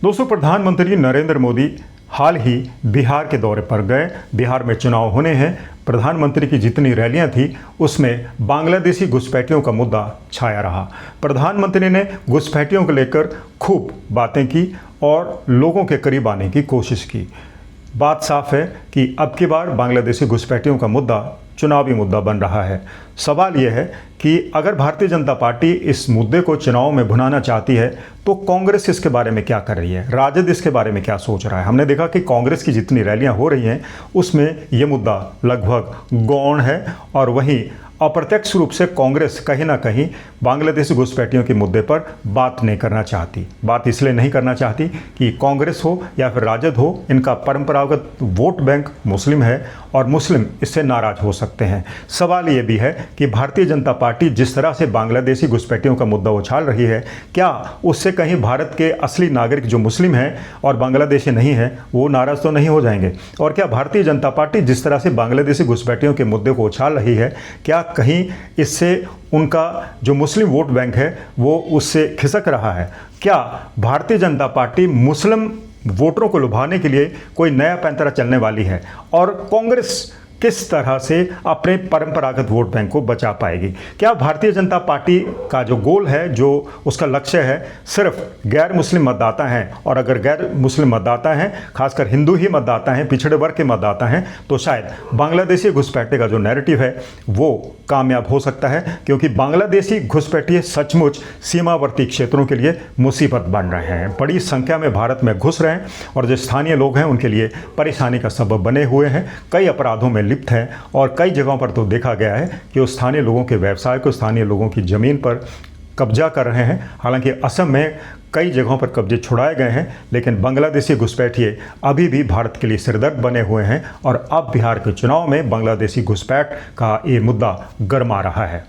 दोस्तों, प्रधानमंत्री नरेंद्र मोदी हाल ही बिहार के दौरे पर गए। बिहार में चुनाव होने हैं। प्रधानमंत्री की जितनी रैलियां थी उसमें बांग्लादेशी घुसपैठियों का मुद्दा छाया रहा। प्रधानमंत्री ने घुसपैठियों को लेकर खूब बातें की और लोगों के करीब आने की कोशिश की। बात साफ है कि अब की बार बांग्लादेशी घुसपैठियों का मुद्दा चुनावी मुद्दा बन रहा है। सवाल यह है कि अगर भारतीय जनता पार्टी इस मुद्दे को चुनाव में भुनाना चाहती है तो कांग्रेस इसके बारे में क्या कर रही है, राजद इसके बारे में क्या सोच रहा है। हमने देखा कि कांग्रेस की जितनी रैलियां हो रही हैं उसमें ये मुद्दा लगभग गौण है और वहीं अप्रत्यक्ष रूप से कांग्रेस कहीं ना कहीं बांग्लादेशी घुसपैठियों के मुद्दे पर बात नहीं करना चाहती। बात इसलिए नहीं करना चाहती कि कांग्रेस हो या फिर राजद हो, इनका परंपरागत वोट बैंक मुस्लिम है और मुस्लिम इससे नाराज हो सकते हैं। सवाल ये भी है कि भारतीय जनता पार्टी जिस तरह से बांग्लादेशी घुसपैठियों का मुद्दा उछाल रही है, क्या उससे कहीं भारत के असली नागरिक जो मुस्लिम हैं और बांग्लादेशी नहीं हैं वो नाराज़ तो नहीं हो जाएंगे? और क्या भारतीय जनता पार्टी जिस तरह से बांग्लादेशी घुसपैठियों के मुद्दे को उछाल रही है, क्या कहीं इससे उनका जो मुस्लिम वोट बैंक है वो उससे खिसक रहा है? क्या भारतीय जनता पार्टी मुस्लिम वोटरों को लुभाने के लिए कोई नया पैंतरा चलने वाली है? और कांग्रेस किस तरह से अपने परंपरागत वोट बैंक को बचा पाएगी? क्या भारतीय जनता पार्टी का जो गोल है, जो उसका लक्ष्य है, सिर्फ गैर मुस्लिम मतदाता हैं? और अगर गैर मुस्लिम मतदाता हैं, खासकर हिंदू ही मतदाता हैं, पिछड़े वर्ग के मतदाता हैं, तो शायद बांग्लादेशी घुसपैठे का जो नैरेटिव है वो कामयाब हो सकता है, क्योंकि बांग्लादेशी घुसपैठिए सचमुच सीमावर्ती क्षेत्रों के लिए मुसीबत बन रहे हैं। बड़ी संख्या में भारत में घुस रहे हैं और जो स्थानीय लोग हैं उनके लिए परेशानी का सबब बने हुए हैं, कई अपराधों में लिप्त है और कई जगहों पर तो देखा गया है कि वो स्थानीय लोगों के व्यवसाय को, स्थानीय लोगों की ज़मीन पर कब्जा कर रहे हैं। हालांकि असम में कई जगहों पर कब्जे छुड़ाए गए हैं, लेकिन बांग्लादेशी घुसपैठिए अभी भी भारत के लिए सिरदर्द बने हुए हैं और अब बिहार के चुनाव में बांग्लादेशी घुसपैठ का ये मुद्दा गरमा रहा है।